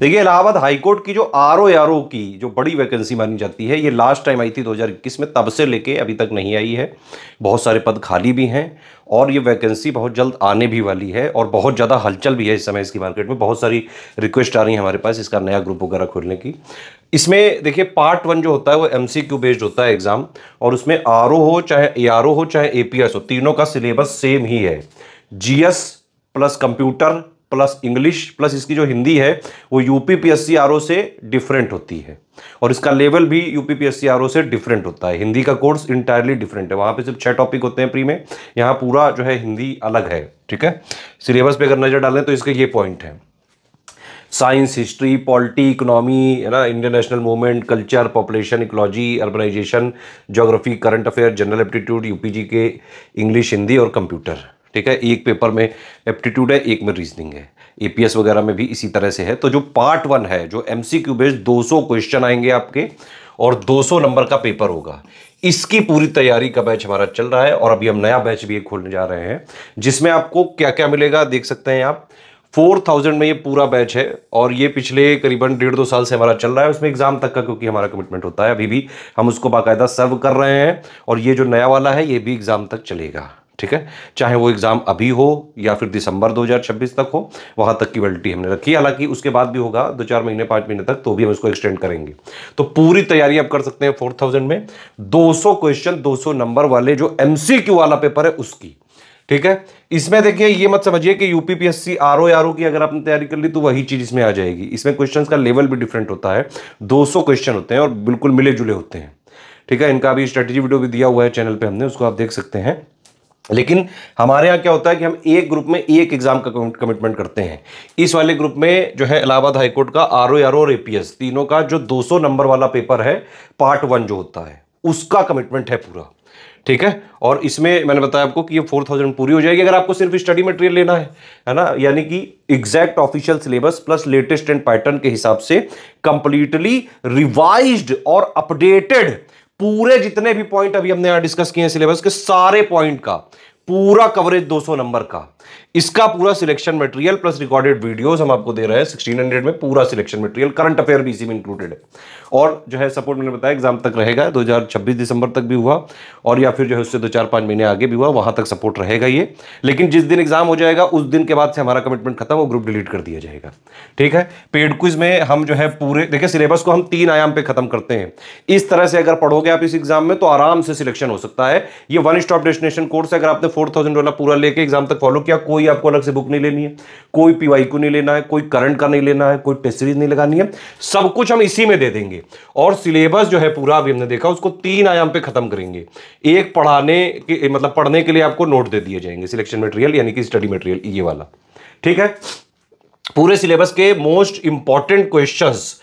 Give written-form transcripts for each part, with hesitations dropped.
देखिए, इलाहाबाद हाईकोर्ट की जो आरओ की जो बड़ी वैकेंसी मानी जाती है, ये लास्ट टाइम आई थी 2021 में, तब से लेके अभी तक नहीं आई है। बहुत सारे पद खाली भी हैं और ये वैकेंसी बहुत जल्द आने भी वाली है और बहुत ज़्यादा हलचल भी है इस समय इसकी मार्केट में। बहुत सारी रिक्वेस्ट आ रही है हमारे पास इसका नया ग्रुप वगैरह खोलने की। इसमें देखिए, पार्ट 1 जो होता है वो एमसीक्यू बेस्ड होता है एग्जाम, और उसमें आरओ हो चाहे एआरओ हो चाहे एपीएस हो, तीनों का सिलेबस सेम ही है। GS plus computer plus English plus इसकी जो हिंदी है वो यूपीपीएससी आरओ से डिफरेंट होती है, और इसका लेवल भी यूपीपीएससी आरओ से डिफरेंट होता है। हिंदी का कोर्स इंटायरली डिफरेंट है, वहां पे सिर्फ 6 टॉपिक होते हैं प्री में, यहाँ पूरा जो है हिंदी अलग है। ठीक है, सिलेबस पे अगर नजर डालें तो इसके ये पॉइंट है: साइंस, हिस्ट्री, पॉलिटी, इकोनॉमी, है ना, Indian national movement, culture, population, ecology, urbanisation, geography, current affair, general aptitude, UPG के इंग्लिश, हिंदी और कंप्यूटर। ठीक है, एक पेपर में एप्टीट्यूड है, एक में रीजनिंग है। एपीएस वगैरह में भी इसी तरह से है। तो जो पार्ट 1 है, जो एमसीक्यू बेस्ड 200 क्वेश्चन आएंगे आपके और 200 नंबर का पेपर होगा, इसकी पूरी तैयारी का बैच हमारा चल रहा है। और अभी हम नया बैच भी खोलने जा रहे हैं जिसमें आपको क्या क्या मिलेगा देख सकते हैं आप। 4000 में ये पूरा बैच है और ये पिछले करीबन 1.5-2 साल से हमारा चल रहा है। उसमें एग्जाम तक का क्योंकि हमारा कमिटमेंट होता है, अभी भी हम उसको बाकायदा सर्व कर रहे हैं। और ये जो नया वाला है ये भी एग्जाम तक चलेगा। ठीक है, चाहे वो एग्जाम अभी हो या फिर दिसंबर 2026 तक हो, वहां तक की वैलिडिटी हमने रखी है। हालांकि उसके बाद भी होगा 2-4 महीने 5 महीने तक, तो भी हम इसको एक्सटेंड करेंगे। तो पूरी तैयारी आप कर सकते हैं 4000 में। 200 क्वेश्चन 200 नंबर वाले जो एमसीक्यू वाला पेपर है उसकी। ठीक है, इसमें देखिए ये मत समझिए कि यूपीपीएससी आरओ की अगर आपने तैयारी कर ली तो वही चीज इसमें आ जाएगी। इसमें क्वेश्चंस का लेवल भी डिफरेंट होता है। 200 क्वेश्चन होते हैं और बिल्कुल मिले जुले होते हैं। ठीक है, इनका भी स्ट्रेटेजी वीडियो भी दिया हुआ है चैनल पे हमने, उसको आप देख सकते हैं। लेकिन हमारे यहाँ क्या होता है कि हम एक ग्रुप में एक एग्जाम का कमिटमेंट करते हैं। इस वाले ग्रुप में जो है इलाहाबाद हाईकोर्ट का आरओ और एपीएस तीनों का जो 200 नंबर वाला पेपर है, पार्ट 1 जो होता है, उसका कमिटमेंट है पूरा। ठीक है, और इसमें मैंने बताया आपको कि ये 4000 पूरी हो जाएगी अगर आपको सिर्फ स्टडी मटेरियल लेना है ना, यानी कि exact official syllabus plus latest and pattern के हिसाब से कंप्लीटली रिवाइज्ड और अपडेटेड पूरे जितने भी पॉइंट अभी हमने यहां डिस्कस किए हैं सिलेबस के सारे पॉइंट का पूरा कवरेज 200 नंबर का। इसका पूरा selection material plus recorded videos हम आपको दे रहे हैं 1600 में। पूरा सिलेक्शन मटेरियल, करंट अफेयर भी इसी में इंक्लूडेड है। और जो है सपोर्ट मैंने बताया एग्जाम तक रहेगा, 2026 दिसंबर तक भी हुआ और या फिर जो है उससे 2-4-5 महीने आगे भी हुआ, वहां तक सपोर्ट रहेगा ये। लेकिन जिस दिन एग्जाम हो जाएगा उस दिन के बाद से हमारा कमिटमेंट खत्म, वो ग्रुप डिलीट कर दिया जाएगा। ठीक है, पेड क्विज में हम जो है पूरे देखिए सिलेबस को हम 3 आयाम पे खत्म करते हैं। इस तरह से अगर पढ़ोगे आप इस एग्जाम में तो आराम से सिलेक्शन हो सकता है। ये वन स्टॉप डेस्टिनेशन कोर्स है। अगर आपने 4000 वाला पूरा लेके एग्जाम तक फॉलो किया, कोई आपको अलग से बुक नहीं लेनी है, कोई पीवाईक्यू नहीं लेना है, कोई करंट का नहीं लेना है, कोई टेस्ट सीरीज नहीं लगानी है, सब कुछ हम इसी में दे देंगे। और सिलेबस जो है पूरा अभी हमने देखा उसको 3 आयाम पे खत्म करेंगे। एक पढ़ाने के मतलब पढ़ने के लिए आपको नोट दे दिए जाएंगे, सिलेक्शन मटेरियल यानी कि स्टडी मटेरियल ये वाला। ठीक है, पूरे सिलेबस के मोस्ट इंपॉर्टेंट क्वेश्चंस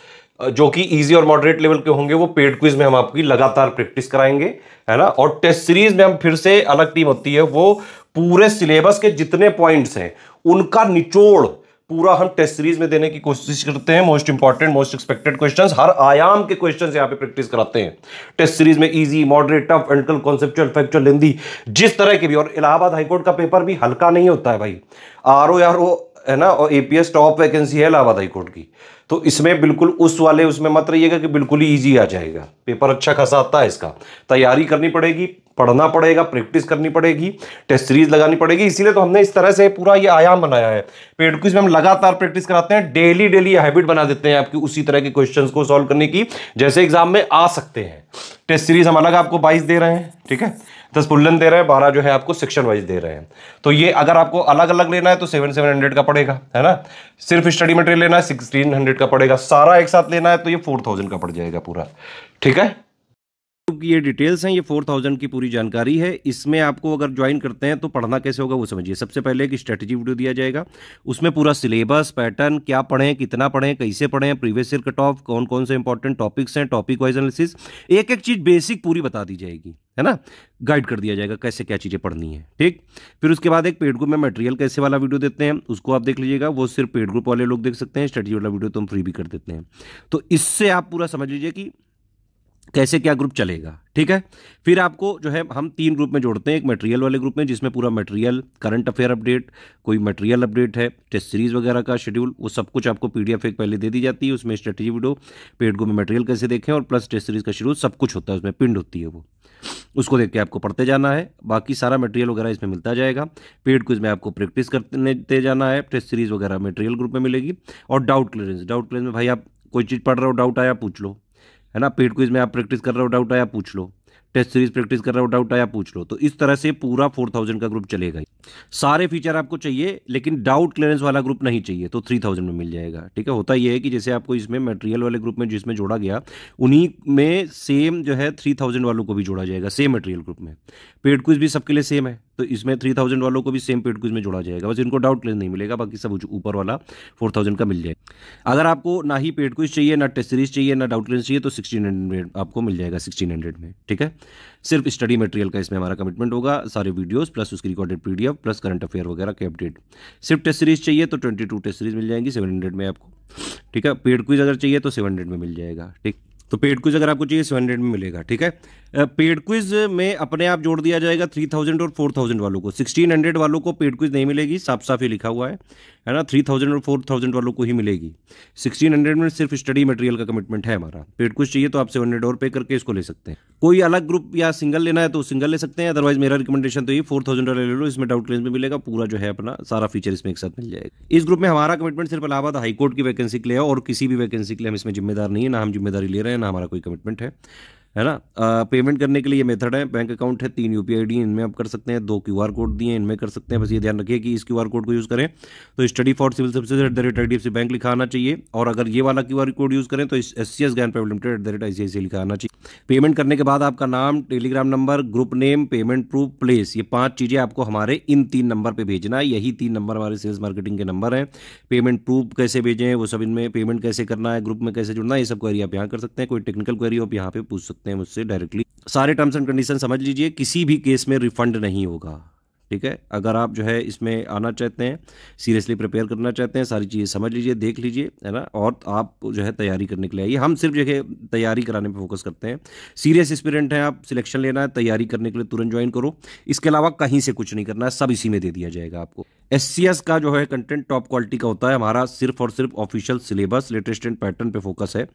जो कि इजी और मॉडरेट लेवल के होंगे वो पेड क्विज में हम आपकी लगातार प्रैक्टिस कराएंगे, है ना। और टेस्ट सीरीज में हम फिर से अलग टीम होती है, वो पूरे सिलेबस के जितने पॉइंट्स हैं उनका निचोड़ पूरा हम टेस्ट सीरीज में देने की कोशिश करते हैं। Most important most expected questions, हर आयाम के क्वेश्चंस यहां पे प्रैक्टिस कराते हैं टेस्ट सीरीज में। Easy, moderate, tough, analytical, conceptual, factual, Hindi, जिस तरह के भी। और इलाहाबाद हाईकोर्ट का पेपर भी हल्का नहीं होता है भाई। आरओ है ना, और एपीएस टॉप वैकेंसी है इलाहाबाद हाईकोर्ट की, तो इसमें बिल्कुल उस वाले उसमें मत रहिएगा कि बिल्कुल ही इजी आ जाएगा। पेपर अच्छा खासा आता है, इसका तैयारी करनी पड़ेगी, पढ़ना पड़ेगा, प्रैक्टिस करनी पड़ेगी, टेस्ट सीरीज लगानी पड़ेगी। इसीलिए तो हमने इस तरह से पूरा ये आयाम बनाया है। पेड क्विज में हम लगातार प्रैक्टिस कराते हैं, डेली हैबिट बना देते हैं आपकी उसी तरह के क्वेश्चंस को सॉल्व करने की जैसे एग्जाम में आ सकते हैं। टेस्ट सीरीज हम अलग आपको 22 दे रहे हैं, ठीक है, 10 बुल्लन दे रहे हैं, 12 जो है आपको सेक्शन वाइज दे रहे हैं। तो ये अगर आपको अलग अलग लेना है तो 700 का पड़ेगा, है ना। सिर्फ स्टडी मटेरियल लेना है 1600 का पड़ेगा। सारा एक साथ लेना है तो ये 4000 का पड़ जाएगा पूरा। ठीक है, ये डिटेल्स हैं, ये 4000 की पूरी जानकारी है। इसमें आपको अगर ज्वाइन करते हैं तो पढ़ना कैसे होगा वो समझिए। सबसे पहले एक स्ट्रेटजी वीडियो दिया जाएगा, उसमें पूरा सिलेबस, पैटर्न, क्या पढ़ें, कितना पढ़ें, कैसे पढ़ें, प्रीवियस ईयर कट ऑफ, कौन कौन से इंपॉर्टेंट टॉपिक्स हैं, टॉपिक वाइज एनालिसिस, एक एक चीज बेसिक पूरी बता दी जाएगी, है ना। गाइड कर दिया जाएगा कैसे क्या चीजें पढ़नी है। ठीक, फिर उसके बाद एक पेड ग्रुप में मटेरियल कैसे वाला वीडियो देते हैं उसको आप देख लीजिएगा, वो सिर्फ पेड ग्रुप वाले लोग देख सकते हैं। स्ट्रेटजी वाला वीडियो तो हम फ्री भी कर देते हैं। तो इससे आप पूरा समझ लीजिए कि कैसे क्या ग्रुप चलेगा, ठीक है। फिर आपको जो है हम 3 ग्रुप में जोड़ते हैं। एक मटेरियल वाले ग्रुप में जिसमें पूरा मटेरियल, करंट अफेयर अपडेट, कोई मटेरियल अपडेट है, टेस्ट सीरीज वगैरह का शेड्यूल, वो सब कुछ आपको पीडीएफ एक पहले दे दी जाती है। उसमें स्ट्रेटेजी वीडियो, पेड ग्रुप में मटेरियल कैसे देखें और प्लस टेस्ट सीरीज का शेड्यूल सब कुछ होता है, उसमें पिंड होती है वो, उसको देख के आपको पढ़ते जाना है। बाकी सारा मटेरियल वगैरह इसमें मिलता जाएगा। पेड क्विज में आपको प्रैक्टिस करते जाना है। टेस्ट सीरीज वगैरह मटेरियल ग्रुप में मिलेगी। और डाउट क्लियरेंस में भाई आप कोई चीज़ पढ़ रहे हो, डाउट आया पूछ लो, है ना। पेड क्विज में आप प्रैक्टिस कर रहे हो, डाउट आया पूछ लो। टेस्ट सीरीज प्रैक्टिस कर रहे हो, डाउट आया पूछ लो। तो इस तरह से पूरा 4000 का ग्रुप चलेगा ही। सारे फीचर आपको चाहिए लेकिन डाउट क्लियरेंस वाला ग्रुप नहीं चाहिए तो 3000 में मिल जाएगा, ठीक है। होता यह है कि जैसे आपको इसमें मटेरियल वाले ग्रुप में जिसमें जोड़ा गया, उन्हीं में सेम जो है 3000 वालों को भी जोड़ा जाएगा सेम मटेरियल ग्रुप में। पेड क्विज भी सबके लिए सेम है, तो इसमें 3000 वालों को भी सेम पेड क्विज में जोड़ा जाएगा। बस इनको डाउट क्लियरेंस नहीं मिलेगा, बाकी सब ऊपर वाला 4000 का मिल जाएगा। अगर आपको ना ही पेड क्विज चाहिए, ना टेस्ट सीरीज चाहिए, ना डाउट क्लियरेंस चाहिए, तो 1600 आपको मिल जाएगा 1600 में, ठीक है। सिर्फ स्टडी मटेरियल का इसमें हमारा कमिटमेंट होगा, सारे वीडियोस प्लस उसकी recorded PDF plus current affair वगैरह के अपडेट। सिर्फ टेस्ट सीरीज चाहिए तो 22 टेस्ट सीरीज मिल जाएंगी 700 में आपको, ठीक है। पेड क्विज अगर चाहिए तो 700 में मिल जाएगा, ठीक। तो पेड क्विज अगर आपको चाहिए 700 में मिलेगा, ठीक है। पेड क्विज में अपने आप जोड़ दिया जाएगा 3000 और 4000 वालों को। 1600 वालों को पेड क्विज नहीं मिलेगी, साफ साफ ये लिखा हुआ है ना। 3000 और 4000 वालों को ही मिलेगी। 1600 में सिर्फ स्टडी मटेरियल का कमिटमेंट है हमारा। पेड क्विज चाहिए तो आप 700 और पे करके इसको ले सकते हैं। कोई अलग ग्रुप या सिंगल लेना है तो सिंगल ले सकते हैं, अदरवाइज मेरा रिकमेंडेशन तो ये 4000 वाला ले लो। इसमें डाउट क्लियरेंस में मिलेगा, पूरा जो है अपना सारा फीचर इसमें एक साथ मिल जाएगा। इस ग्रुप में हमारा कमिटमेंट सिर्फ इलाहाबाद हाईकोर्ट की वैकेंसी के लिए है और किसी भी वैकेंसी के लिए हम इसमें जिम्मेदार नहीं है, ना हम जिम्मेदारी ले रहे हैं, ना हमारा कोई कमिटमेंट है ना। पेमेंट करने के लिए ये मेथड है, बैंक अकाउंट है, 3 यूपीआई आईडी इनमें आप कर सकते हैं, 2 क्यूआर कोड दिए इनमें कर सकते हैं। बस ये ध्यान रखिए कि इस क्यूआर कोड को यूज़ करें तो study for civil services @IDFC bank लिखा आना चाहिए, और अगर ये वाला क्यूआर कोड यूज़ करें तो SCS ज्ञान प्राइवेट लिमिटेड @ICICI लिखा आना चाहिए। पेमेंट करने के बाद आपका नाम, Telegram number, group name, payment proof, place, ये 5 चीज़ें आपको हमारे इन 3 नंबर पर भेजना है। यही 3 नंबर हमारे सेल्स मार्केटिंग के नंबर हैं। पेमेंट प्रूफ कैसे भेजें वो सब इनमें, पेमेंट कैसे करना है, ग्रुप में कैसे जुड़ना है, ये सब क्वेरी आप यहाँ कर सकते हैं। कोई टेक्निकल क्वेरी हो आप यहाँ पे पूछ सकते हैं मुझसे डायरेक्टली। सारे टर्म्स एंड कंडीशन समझ लीजिए, किसी भी केस में रिफंड नहीं होगा, ठीक है। अगर आप जो है इसमें आना चाहते हैं, सीरियसली प्रिपेयर करना चाहते हैं, सारी चीज़ें समझ लीजिए, देख लीजिए, है ना। और आप जो है तैयारी करने के लिए आइए। हम सिर्फ जगह तैयारी कराने पे फोकस करते हैं। सीरियस एस्पिरेंट हैं आप, सिलेक्शन लेना है, तैयारी करने के लिए तुरंत ज्वाइन करो। इसके अलावा कहीं से कुछ नहीं करना है, सब इसी में दे दिया जाएगा आपको। SCS का जो है कंटेंट टॉप क्वालिटी का होता है। हमारा सिर्फ और सिर्फ official syllabus, latest and pattern पे फोकस है,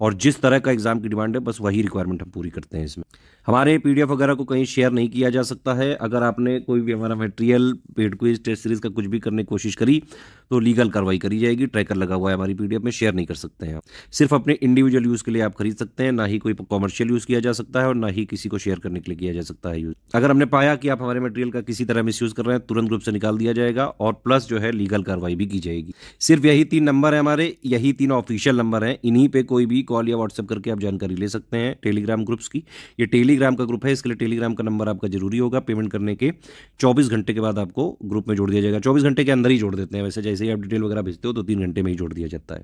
और जिस तरह का एग्जाम की डिमांड है बस वही रिक्वायरमेंट हम पूरी करते हैं इसमें। हमारे पीडीएफ वगैरह को कहीं शेयर नहीं किया जा सकता है। अगर आपने कोई भी हमारा material, paid quiz, test series का कुछ भी करने की कोशिश करी तो लीगल कार्रवाई करी जाएगी। ट्रैकर लगा हुआ है हमारी पीडीएफ में, शेयर नहीं कर सकते हैं। सिर्फ अपने इंडिविजुअल यूज़ के लिए आप खरीद सकते हैं, ना ही कोई कॉमर्शियल यूज़ किया जा सकता है और ना ही किसी को शेयर करने के लिए किया जा सकता है यूज़। अगर हमने पाया कि आप हमारे मटेरियल का किसी तरह मिसयूज़ कर रहे हैं, तुरंत ग्रुप से निकाल दिया जाएगा और प्लस जो है लीगल कार्रवाई भी की जाएगी। सिर्फ यही 3 नंबर है हमारे, यही 3 ऑफिशियल नंबर हैं। इन्हीं पे कोई भी कॉल या व्हाट्सएप करके आप जानकारी ले सकते हैं टेलीग्राम ग्रुप्स की। ये टेलीग्राम का ग्रुप है, इसके लिए टेलीग्राम का नंबर आपका जरूरी होगा। पेमेंट करने के 24 घंटे के बाद आपको ग्रुप में जोड़ दिया जाएगा। 24 घंटे के अंदर ही जोड़ देते हैं वैसे, जैसे ही आप डिटेल वगैरह भेजते हो तो 3 घंटे में ही जोड़ दिया जाता है।